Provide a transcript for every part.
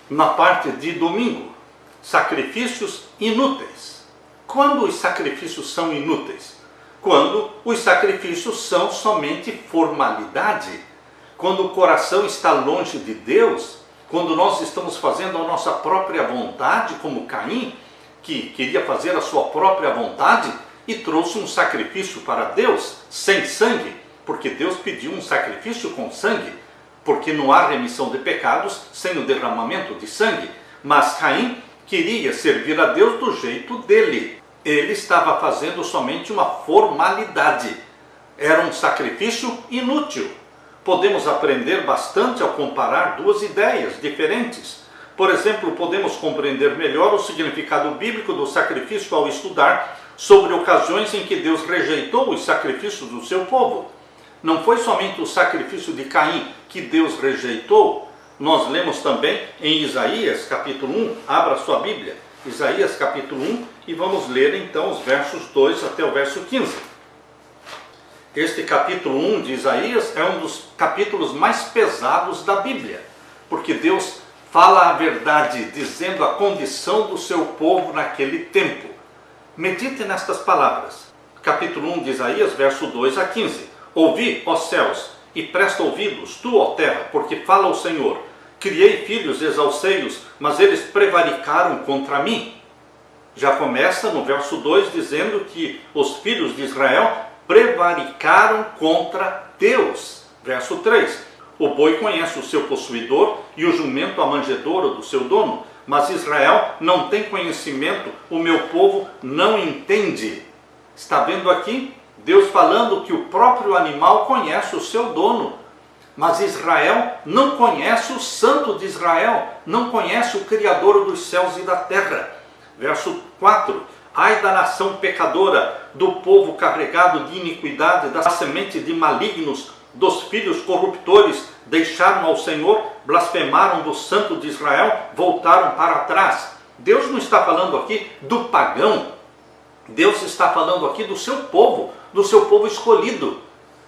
na parte de domingo, sacrifícios inúteis. Quando os sacrifícios são inúteis? Quando os sacrifícios são somente formalidade, quando o coração está longe de Deus, quando nós estamos fazendo a nossa própria vontade, como Caim, que queria fazer a sua própria vontade e trouxe um sacrifício para Deus sem sangue, porque Deus pediu um sacrifício com sangue, porque não há remissão de pecados sem o derramamento de sangue. Mas Caim queria servir a Deus do jeito dele. Ele estava fazendo somente uma formalidade. Era um sacrifício inútil. Podemos aprender bastante ao comparar duas ideias diferentes. Por exemplo, podemos compreender melhor o significado bíblico do sacrifício ao estudar sobre ocasiões em que Deus rejeitou os sacrifícios do seu povo. Não foi somente o sacrifício de Caim que Deus rejeitou. Nós lemos também em Isaías capítulo 1, abra sua Bíblia, Isaías capítulo 1, e vamos ler então os versos 2 até o verso 15. Este capítulo 1 de Isaías é um dos capítulos mais pesados da Bíblia, porque Deus fala a verdade, dizendo a condição do seu povo naquele tempo. Medite nestas palavras. Capítulo 1 de Isaías, verso 2 a 15. Ouvi, ó céus, e presta ouvidos, tu, ó terra, porque fala o Senhor. Criei filhos, exalcei-os, mas eles prevaricaram contra mim. Já começa no verso 2 dizendo que os filhos de Israel prevaricaram contra Deus. Verso 3. O boi conhece o seu possuidor e o jumento a manjedoura do seu dono, mas Israel não tem conhecimento, o meu povo não entende. Está vendo aqui? Deus falando que o próprio animal conhece o seu dono, mas Israel não conhece o Santo de Israel, não conhece o Criador dos céus e da terra. Verso 4. Ai da nação pecadora, do povo carregado de iniquidade, da semente de malignos, dos filhos corruptores, deixaram ao Senhor, blasfemaram do Santo de Israel, voltaram para trás. Deus não está falando aqui do pagão, Deus está falando aqui do seu povo escolhido.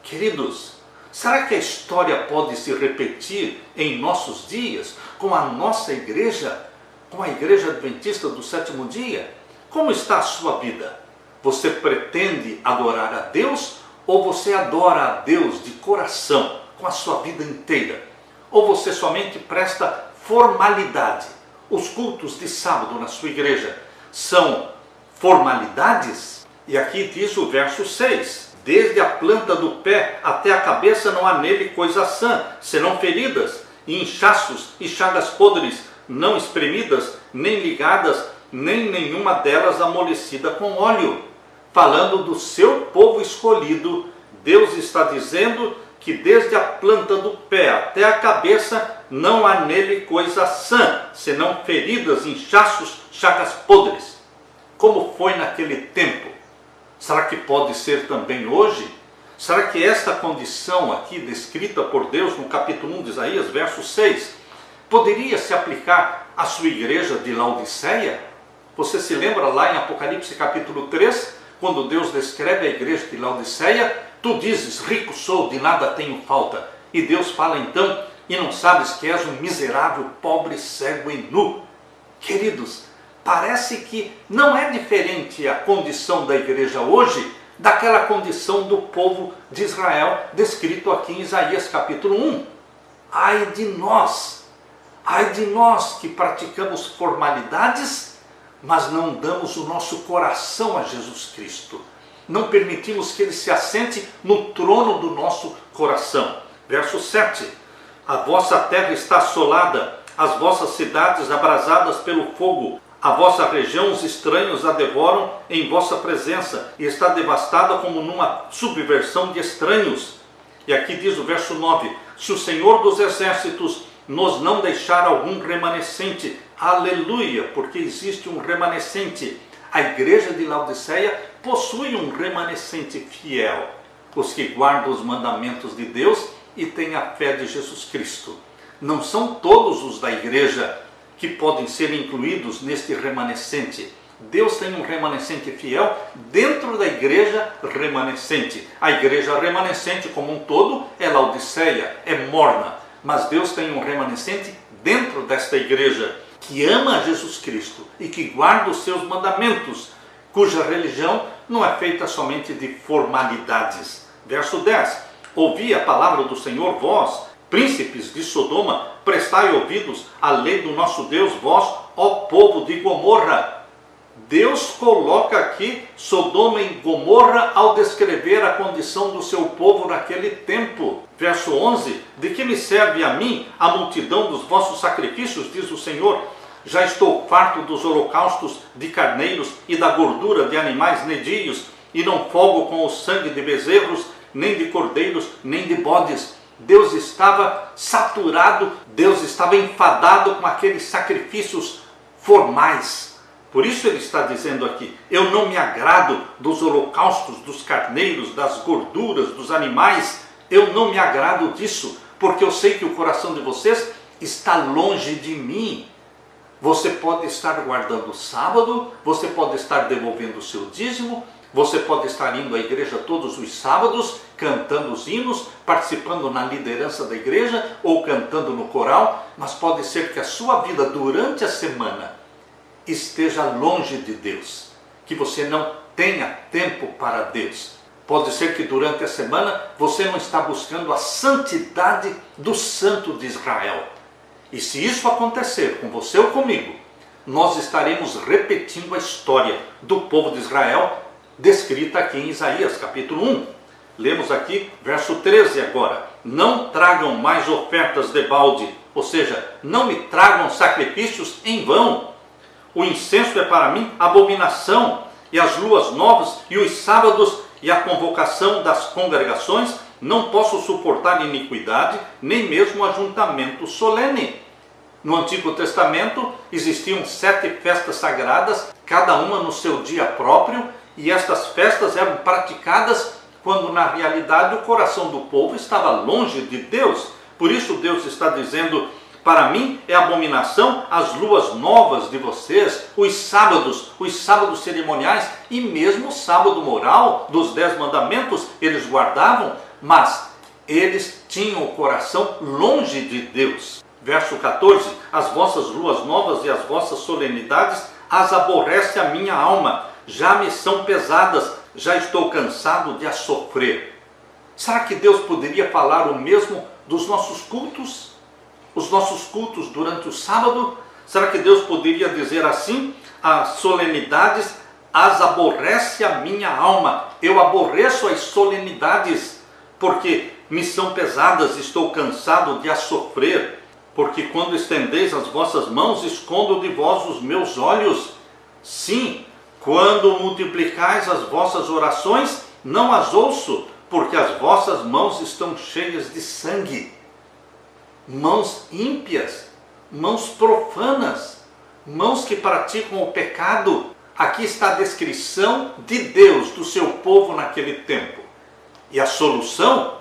Queridos, será que a história pode se repetir em nossos dias com a nossa igreja, com a Igreja Adventista do Sétimo Dia? Como está a sua vida? Você pretende adorar a Deus ou você adora a Deus de coração, com a sua vida inteira? Ou você somente presta formalidade? Os cultos de sábado na sua igreja são formalidades? E aqui diz o verso 6. Desde a planta do pé até a cabeça não há nele coisa sã, senão feridas, e inchaços e chagas podres, não espremidas, nem ligadas, nem nenhuma delas amolecida com óleo. Falando do seu povo escolhido, Deus está dizendo que desde a planta do pé até a cabeça não há nele coisa sã, senão feridas, inchaços, chagas podres. Como foi naquele tempo? Será que pode ser também hoje? Será que esta condição aqui descrita por Deus no capítulo 1 de Isaías, verso 6, poderia se aplicar à sua igreja de Laodiceia? Você se lembra lá em Apocalipse capítulo 3, quando Deus descreve a igreja de Laodiceia? Tu dizes, rico sou, de nada tenho falta. E Deus fala então, e não sabes que és um miserável, pobre, cego e nu. Queridos, parece que não é diferente a condição da igreja hoje daquela condição do povo de Israel descrito aqui em Isaías capítulo 1. Ai de nós que praticamos formalidades, mas não damos o nosso coração a Jesus Cristo. Não permitimos que Ele se assente no trono do nosso coração. Verso 7. A vossa terra está assolada, as vossas cidades abrasadas pelo fogo. A vossa região, os estranhos a devoram em vossa presença, e está devastada como numa subversão de estranhos. E aqui diz o verso 9, se o Senhor dos exércitos nos não deixar algum remanescente, aleluia, porque existe um remanescente. A igreja de Laodiceia possui um remanescente fiel, os que guardam os mandamentos de Deus e têm a fé de Jesus Cristo. Não são todos os da igreja que podem ser incluídos neste remanescente. Deus tem um remanescente fiel dentro da igreja remanescente. A igreja remanescente como um todo é Laodiceia, é morna, mas Deus tem um remanescente dentro desta igreja, que ama Jesus Cristo e que guarda os seus mandamentos, cuja religião não é feita somente de formalidades. Verso 10. Ouvi a palavra do Senhor, vós, príncipes de Sodoma, prestai ouvidos à lei do nosso Deus, vós, ó povo de Gomorra. Deus coloca aqui Sodoma e Gomorra ao descrever a condição do seu povo naquele tempo. Verso 11. De que me serve a mim a multidão dos vossos sacrifícios, diz o Senhor? Já estou farto dos holocaustos de carneiros e da gordura de animais nedios, e não folgo com o sangue de bezerros, nem de cordeiros, nem de bodes. Deus estava saturado, Deus estava enfadado com aqueles sacrifícios formais. Por isso ele está dizendo aqui, eu não me agrado dos holocaustos, dos carneiros, das gorduras, dos animais, eu não me agrado disso, porque eu sei que o coração de vocês está longe de mim. Você pode estar guardando o sábado, você pode estar devolvendo o seu dízimo, você pode estar indo à igreja todos os sábados, cantando os hinos, participando na liderança da igreja ou cantando no coral, mas pode ser que a sua vida durante a semana esteja longe de Deus, que você não tenha tempo para Deus. Pode ser que durante a semana você não está buscando a santidade do Santo de Israel. E se isso acontecer com você ou comigo, nós estaremos repetindo a história do povo de Israel, descrita aqui em Isaías capítulo 1. Lemos aqui verso 13 agora. Não tragam mais ofertas de balde, ou seja, não me tragam sacrifícios em vão. O incenso é para mim abominação, e as luas novas, e os sábados, e a convocação das congregações, não posso suportar iniquidade, nem mesmo ajuntamento solene. No Antigo Testamento existiam 7 festas sagradas, cada uma no seu dia próprio, e estas festas eram praticadas quando na realidade o coração do povo estava longe de Deus. Por isso Deus está dizendo, para mim é abominação as luas novas de vocês, os sábados cerimoniais e mesmo o sábado moral dos 10 mandamentos eles guardavam, mas eles tinham o coração longe de Deus. Verso 14, as vossas luas novas e as vossas solenidades as aborrece a minha alma, já me são pesadas, já estou cansado de as sofrer. Será que Deus poderia falar o mesmo dos nossos cultos? Os nossos cultos durante o sábado? Será que Deus poderia dizer assim? As solenidades as aborrece a minha alma. Eu aborreço as solenidades, porque me são pesadas, estou cansado de as sofrer. Porque quando estendeis as vossas mãos, escondo de vós os meus olhos. Sim, quando multiplicais as vossas orações, não as ouço, porque as vossas mãos estão cheias de sangue. Mãos ímpias, mãos profanas, mãos que praticam o pecado. Aqui está a descrição de Deus, do seu povo naquele tempo. E a solução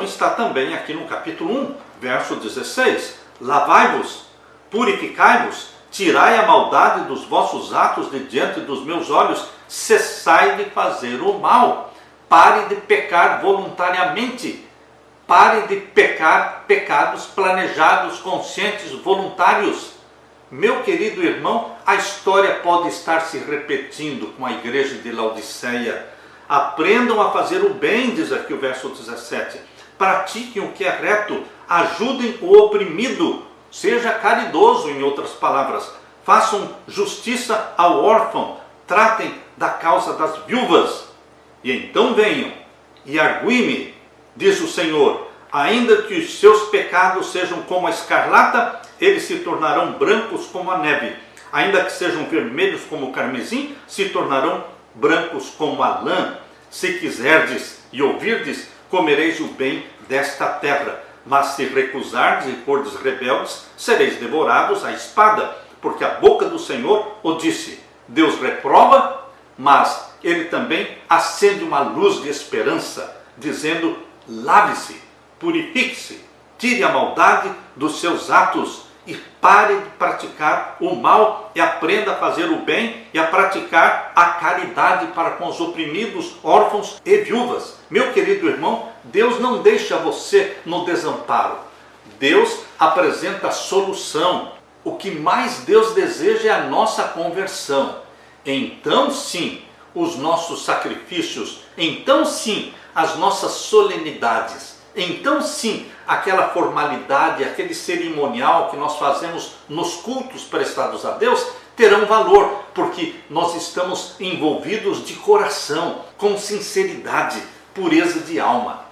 está também aqui no capítulo 1, verso 16. Lavai-vos, purificai-vos, tirai a maldade dos vossos atos de diante dos meus olhos, cessai de fazer o mal, pare de pecar voluntariamente. Pare de pecar pecados planejados, conscientes, voluntários. Meu querido irmão, a história pode estar se repetindo com a igreja de Laodiceia. Aprendam a fazer o bem, diz aqui o verso 17. Pratiquem o que é reto, ajudem o oprimido, seja caridoso, em outras palavras. Façam justiça ao órfão, tratem da causa das viúvas. E então venham e arguem-me, diz o Senhor, ainda que os seus pecados sejam como a escarlata, eles se tornarão brancos como a neve. Ainda que sejam vermelhos como o carmesim, se tornarão brancos como a lã. Se quiserdes e ouvirdes, comereis o bem desta terra. Mas se recusardes e fordes rebeldes, sereis devorados à espada, porque a boca do Senhor o disse. Deus reprova, mas ele também acende uma luz de esperança, dizendo, lave-se, purifique-se, tire a maldade dos seus atos e pare de praticar o mal e aprenda a fazer o bem e a praticar a caridade para com os oprimidos, órfãos e viúvas. Meu querido irmão, Deus não deixa você no desamparo. Deus apresenta a solução. O que mais Deus deseja é a nossa conversão. Então sim, os nossos sacrifícios, então sim, as nossas solenidades, então sim, aquela formalidade, aquele cerimonial que nós fazemos nos cultos prestados a Deus, terão valor, porque nós estamos envolvidos de coração, com sinceridade, pureza de alma.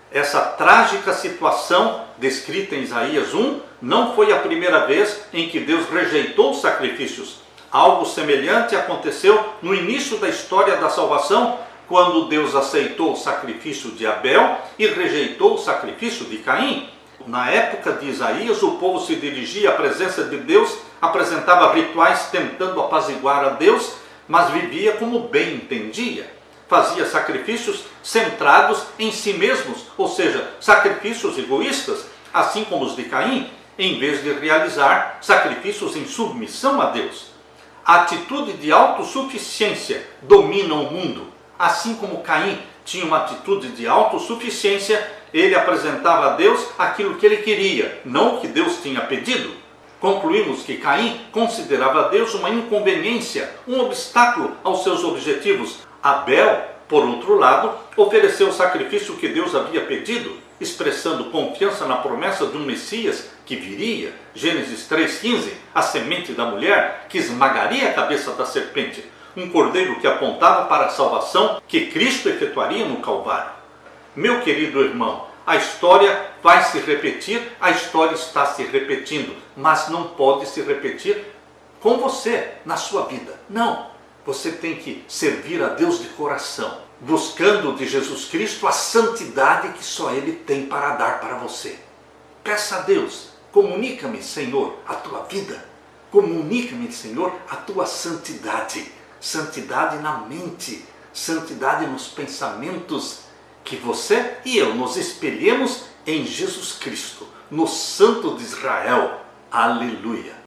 Essa trágica situação descrita em Isaías 1 não foi a primeira vez em que Deus rejeitou os sacrifícios. Algo semelhante aconteceu no início da história da salvação, quando Deus aceitou o sacrifício de Abel e rejeitou o sacrifício de Caim. Na época de Isaías, o povo se dirigia à presença de Deus, apresentava rituais tentando apaziguar a Deus, mas vivia como bem entendia. Fazia sacrifícios centrados em si mesmos, ou seja, sacrifícios egoístas, assim como os de Caim, em vez de realizar sacrifícios em submissão a Deus. A atitude de autossuficiência domina o mundo. Assim como Caim tinha uma atitude de autossuficiência, ele apresentava a Deus aquilo que ele queria, não o que Deus tinha pedido. Concluímos que Caim considerava Deus uma inconveniência, um obstáculo aos seus objetivos. Abel, por outro lado, ofereceu o sacrifício que Deus havia pedido, expressando confiança na promessa de um Messias que viria, Gênesis 3,15, a semente da mulher que esmagaria a cabeça da serpente, um cordeiro que apontava para a salvação que Cristo efetuaria no Calvário. Meu querido irmão, a história vai se repetir, a história está se repetindo, mas não pode se repetir com você, na sua vida. Não, você tem que servir a Deus de coração, buscando de Jesus Cristo a santidade que só Ele tem para dar para você. Peça a Deus, comunica-me, Senhor, a tua vida, comunica-me, Senhor, a tua santidade, santidade na mente, santidade nos pensamentos, que você e eu nos espelhemos em Jesus Cristo, no Santo de Israel. Aleluia!